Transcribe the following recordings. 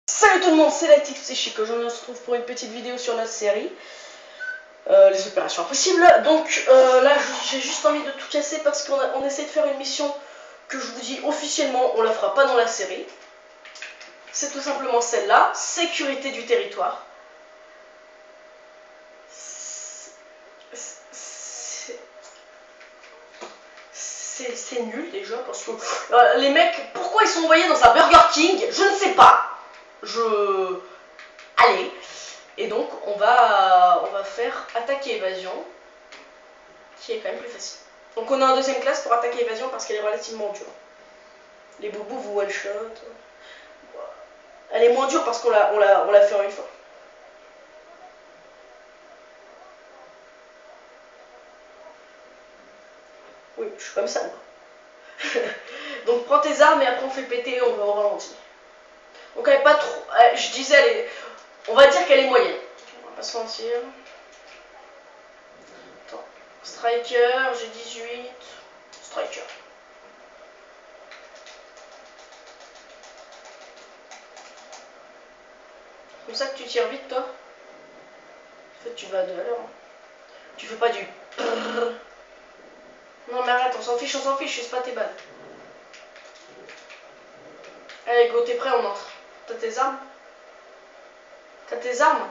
Salut tout le monde, c'est Lactic Psychique. Aujourd'hui on se retrouve pour une petite vidéo sur notre série les opérations impossibles. Donc là j'ai juste envie de tout casser parce qu'on essaie de faire une mission que je vous dis officiellement on la fera pas dans la série. C'est tout simplement celle-là, sécurité du territoire. C'est nul déjà parce que les mecs, pourquoi ils sont envoyés dans un Burger King? Je ne sais pas. Allez. Et donc on va faire attaque-évasion, qui est quand même plus facile. Donc on est en deuxième classe pour attaque-évasion parce qu'elle est relativement dure. Les boubous vous one-shot. Elle est moins dure parce qu'on l'a fait en une fois. Oui, je suis comme ça moi. Donc prends tes armes et après on fait péter, on va au ralenti. Donc elle est pas trop... je disais, on va dire qu'elle est moyenne. On va pas se mentir. Attends. Striker, j'ai 18. Striker. Comme ça que tu tires vite toi. En fait tu vas à 2 à l'heure. Hein. Tu fais pas du... Non mais arrête, on s'en fiche, je sais pas tes balles. Allez go, t'es prêt, on entre. T'as tes armes? T'as tes armes?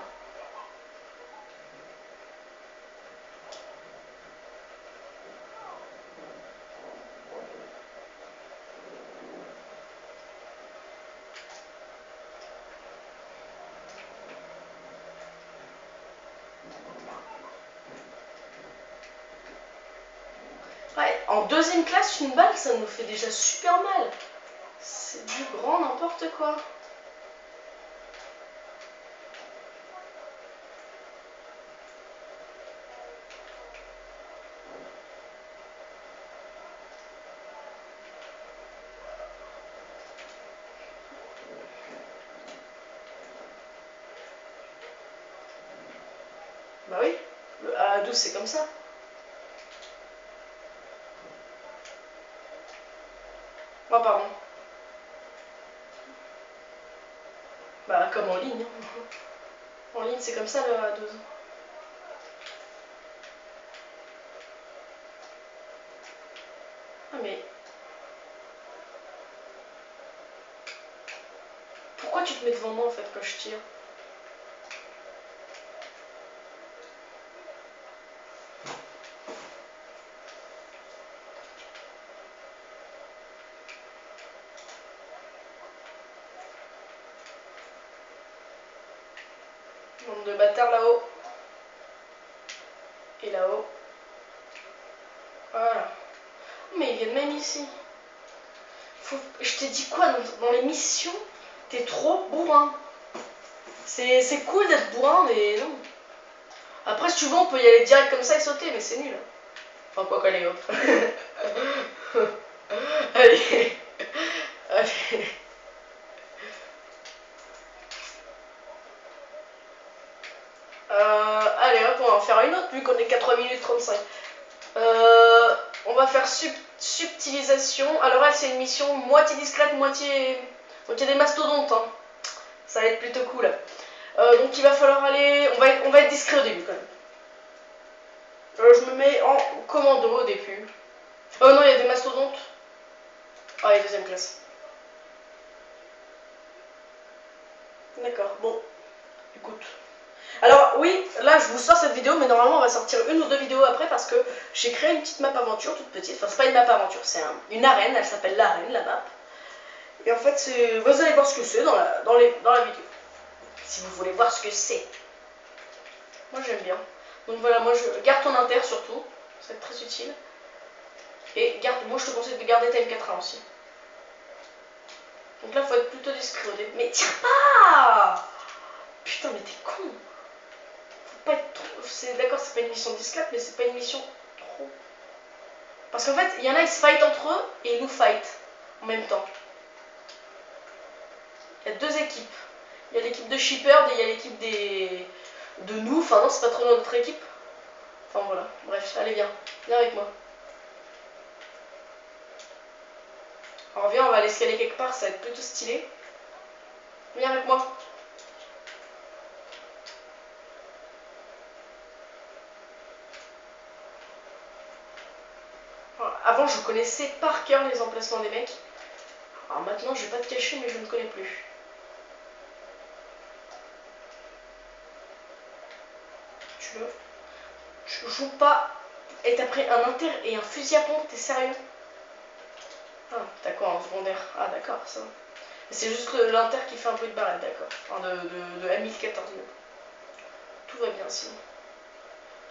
Ouais, en deuxième classe, une balle, ça nous fait déjà super mal. C'est du grand n'importe quoi. Bah oui, le A12 c'est comme ça. Oh pardon. Bah comme en ligne. En ligne c'est comme ça le A12. Ah mais... Pourquoi tu te mets devant moi en fait quand je tire? Nombre de bâtards là-haut. Et là-haut. Voilà. Mais ils viennent même ici. Je t'ai dit quoi dans les missions? T'es trop bourrin. C'est cool d'être bourrin, mais non. Après, si tu veux, on peut y aller direct comme ça et sauter, mais c'est nul. Enfin, quoi qu'allez, hop. Allez. Allez. Allez, hop, on va en faire une autre, vu qu'on est qu'à 3 minutes 35. On va faire subtilisation. Alors, elle, c'est une mission moitié discrète, moitié des mastodontes. Hein. Ça va être plutôt cool. Donc, il va falloir aller... On va être discret au début, quand même. Je me mets en commando au début. Oh non, il y a des mastodontes. Ah, il y a deuxième classe. D'accord, bon. Écoute. Alors oui, là je vous sors cette vidéo, mais normalement on va sortir une ou deux vidéos après parce que j'ai créé une petite map aventure toute petite. Enfin, c'est pas une map aventure, c'est une arène, elle s'appelle l'arène, la map. Et en fait, vous allez voir ce que c'est dans la vidéo. Si vous voulez voir ce que c'est. Moi j'aime bien. Donc voilà, moi je garde ton inter surtout, c'est très utile. Et moi je te conseille de garder ta M4A aussi. Donc là faut être plutôt discret au début. Mais tire pas! Putain mais t'es con! Faut pas être trop... D'accord, c'est pas une mission discrète, mais c'est pas une mission trop... Parce qu'en fait, il y en a, ils se fight entre eux et ils nous fight en même temps. Il y a deux équipes. Il y a l'équipe de Shepherd et il y a l'équipe de nous. Enfin non, c'est pas trop loin notre équipe. Enfin voilà, bref, allez viens. Viens avec moi. Alors viens, on va aller escalader quelque part, ça va être plutôt stylé. Viens avec moi. Avant, je connaissais par cœur les emplacements des mecs. Alors maintenant, je vais pas te cacher, mais je ne connais plus. Tu joues pas et t'as pris un inter et un fusil à pompe, t'es sérieux? Ah, t'as quoi en secondaire? Ah, d'accord, ça va. C'est juste l'inter qui fait un peu de barrette, d'accord. Enfin, de M1014. Tout va bien sinon.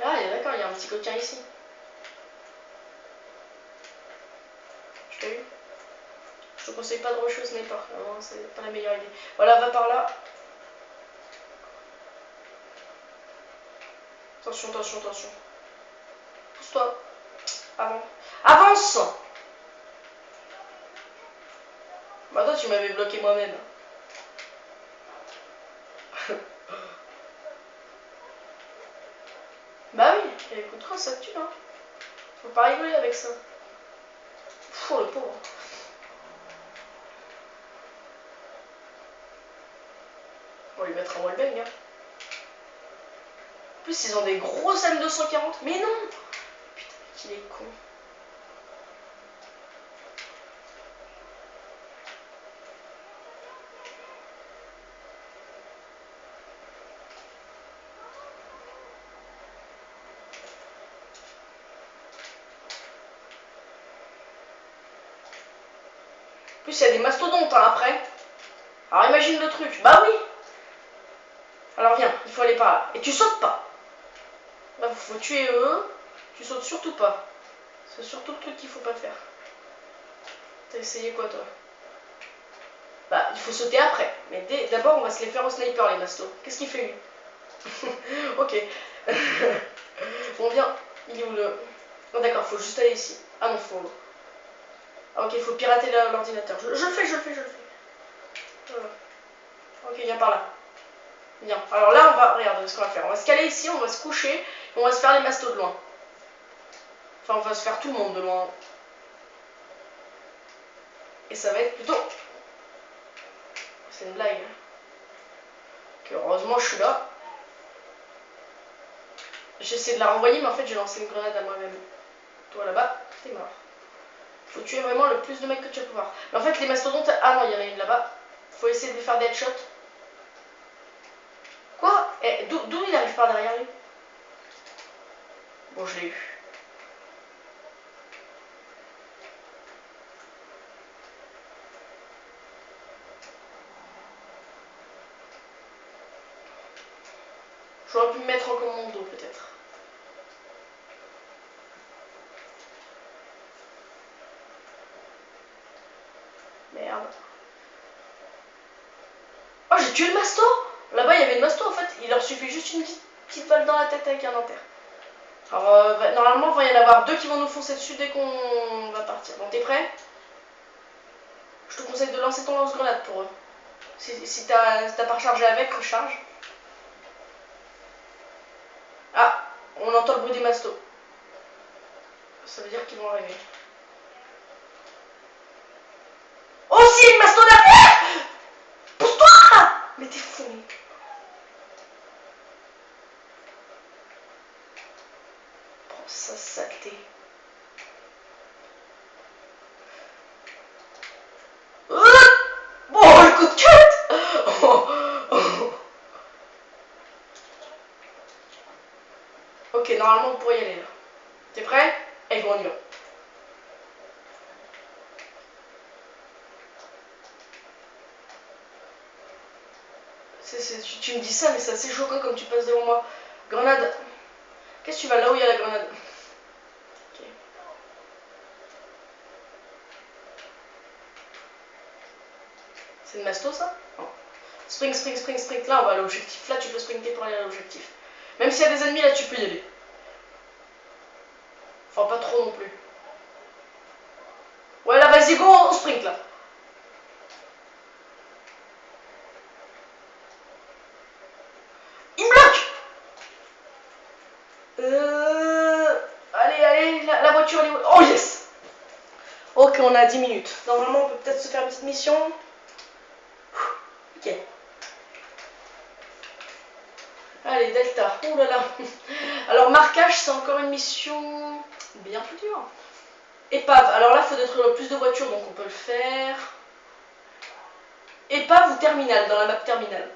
Ah, d'accord, il y a un petit coquin ici. Je t'ai eu. Je te conseille pas de rusher au sniper, hein, c'est pas la meilleure idée. Voilà, va par là. Attention, attention, attention. Pousse-toi. Avance. Bah toi, tu m'avais bloqué moi-même. Bah oui, écoute, ça tue, hein. Faut pas rigoler avec ça. Pfff, le pauvre. On va lui mettre un wallbang, hein. En plus, ils ont des grosses M240. Mais non. Putain, qu'il est con. En plus, il y a des mastodontes, hein, après. Alors imagine le truc. Bah oui. Alors viens, il faut aller par là. Et tu sautes pas. Là, faut tuer eux. Tu sautes surtout pas. C'est surtout le truc qu'il faut pas faire. T'as essayé quoi, toi? Bah, il faut sauter après. Mais d'abord, on va se les faire au sniper, les mastos. Qu'est-ce qu'il fait, lui? Ok. Bon, viens. Il est où le... Non, d'accord, faut juste aller ici. Ah non, faut... Ah, ok, faut pirater l'ordinateur. Je le fais, je le fais, je le fais. Ok, viens par là. Viens. Alors là, on va... Regarde ce qu'on va faire. On va se caler ici, on va se coucher, et on va se faire les mastos de loin. Enfin, on va se faire tout le monde de loin. Et ça va être plutôt... C'est une blague. Ok, heureusement, je suis là. J'essaie de la renvoyer, mais en fait, j'ai lancé une grenade à moi-même. Toi, là-bas, t'es mort. Faut tuer vraiment le plus de mecs que tu vas pouvoir. Mais en fait, les mastodontes... Ah non, il y en a une là-bas. Faut essayer de lui faire des headshots. Quoi? Eh, d'où il arrive par derrière lui? Bon, je l'ai eu. J'aurais pu me mettre en commando, peut-être. Merde. Oh, j'ai tué le masto! Là-bas, il y avait le masto, en fait. Il leur suffit juste une petite balle dans la tête avec un inter. Alors, normalement, il va y en avoir deux qui vont nous foncer dessus dès qu'on va partir. Bon, t'es prêt? Je te conseille de lancer ton lance-grenade pour eux. Si t'as pas rechargé avec, recharge. Ah, on entend le bruit des mastos. Ça veut dire qu'ils vont arriver. Oh si, une masto derrière! Pousse-toi! Mais t'es fou. Prends ça, saleté. Bon, le coup de cut! Oh, oh. Ok, normalement, on pourrait y aller là. T'es prêt? Et go, on y va. Tu me dis ça, mais c'est assez choquant comme tu passes devant moi. Grenade. Qu'est-ce que tu vas là où il y a la grenade? Ok. C'est une masto ça? Non. Spring, spring, spring, spring. Là, on va à l'objectif. Là, tu peux sprinter pour aller à l'objectif. Même s'il y a des ennemis, là, tu peux y aller. Enfin, pas trop non plus. Ouais, là, vas-y, go, on sprint là. Il me bloque. Allez, allez, la voiture, elle est où? Oh yes. Ok, on a 10 minutes. Normalement, on peut peut-être se faire une petite mission. Ok. Allez, Delta. Oh là là. Alors, marquage, c'est encore une mission bien plus dure. Épave. Alors là, il faut détruire le plus de voitures, donc on peut le faire. Épave ou terminal, dans la map terminale.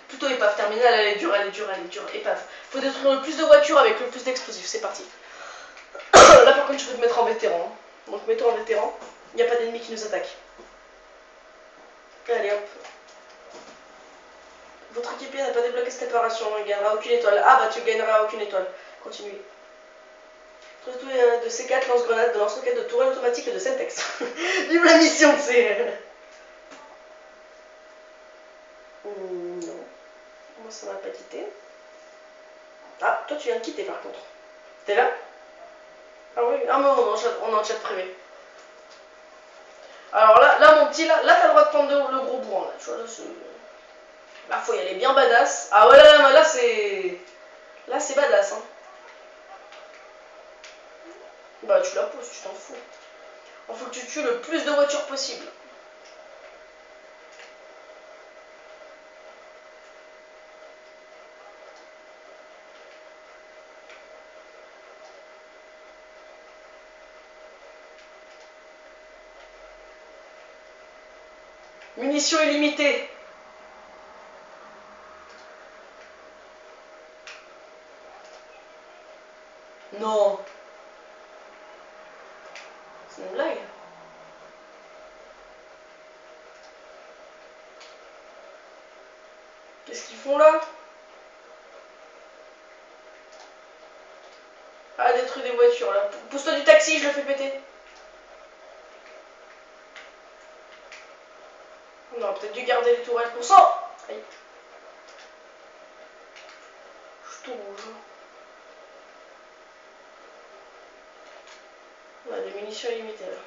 Plutôt épave. Terminal, elle est dure, elle est dure, elle est dure. Épave. Il faut détruire le plus de voitures avec le plus d'explosifs. C'est parti. Là, par contre, je peux te mettre en vétéran. Donc, mets-toi en vétéran. Il n'y a pas d'ennemis qui nous attaquent. Allez, hop. Votre équipier n'a pas débloqué cette réparation, il gagnera aucune étoile. Ah bah tu gagneras aucune étoile. Continuez. Surtout de C4, lance-grenade, de lance-roquette, de tourelle automatique et de Semtex. Vive la mission, c'est... Non. Moi ça m'a pas quitté. Ah, toi tu viens de quitter par contre. T'es là? Ah oui, ah mais on est en chat privé. Alors là mon petit, là t'as le droit de prendre le gros bourrin, là, tu vois, là faut y aller bien badass. Ah ouais là c'est... Là c'est badass, hein. Bah tu la poses, tu t'en fous. Il faut que tu tues le plus de voitures possible. Munitions illimitées. Non. C'est une blague. Qu'est-ce qu'ils font là? Ah, détruire des voitures là. Pousse-toi du taxi, je le fais péter. On aurait peut-être dû garder les tourelles pour ça. Aïe. Je suis tout rouge. On a des munitions illimitées là.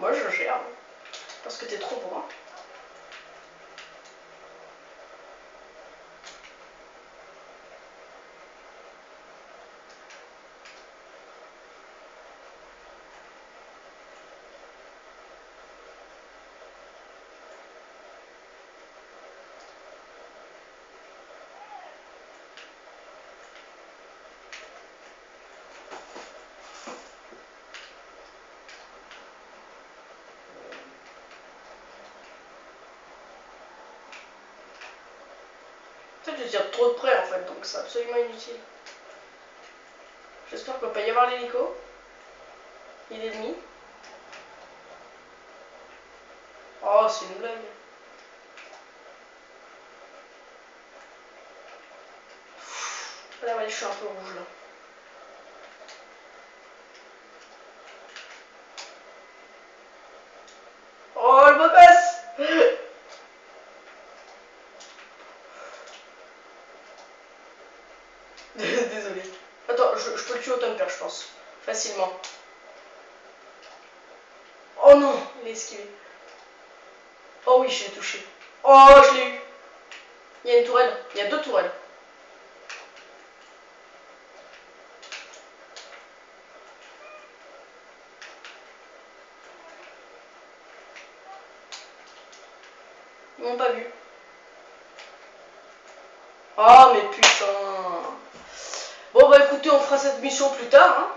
Moi je gère. Parce que t'es trop pour moi. Peut-être que je tire trop de près en fait, donc c'est absolument inutile. J'espère qu'il va pas y avoir l'hélico. Il est ennemi. Oh, c'est une blague. Là, ouais, je suis un peu rouge là. Oh, le beau gosse. Désolé. Attends, je peux le tuer au tumper, je pense. Facilement. Oh non, il est esquivé. Oh oui, je l'ai touché. Oh, je l'ai eu. Il y a une tourelle. Il y a deux tourelles. Ils m'ont pas vu. Oh, mais putain. Bon, bah écoutez, on fera cette mission plus tard. Hein.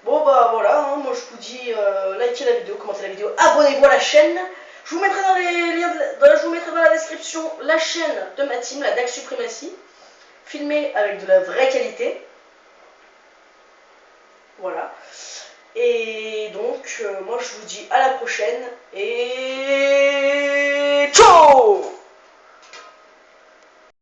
Bon, bah voilà. Hein, moi, je vous dis, likez la vidéo, commentez la vidéo, abonnez-vous à la chaîne. Je vous mettrai dans les liens, je vous mettrai dans la description la chaîne de ma team, la Dax Supremacy, filmée avec de la vraie qualité. Voilà. Et donc, moi je vous dis à la prochaine et ciao!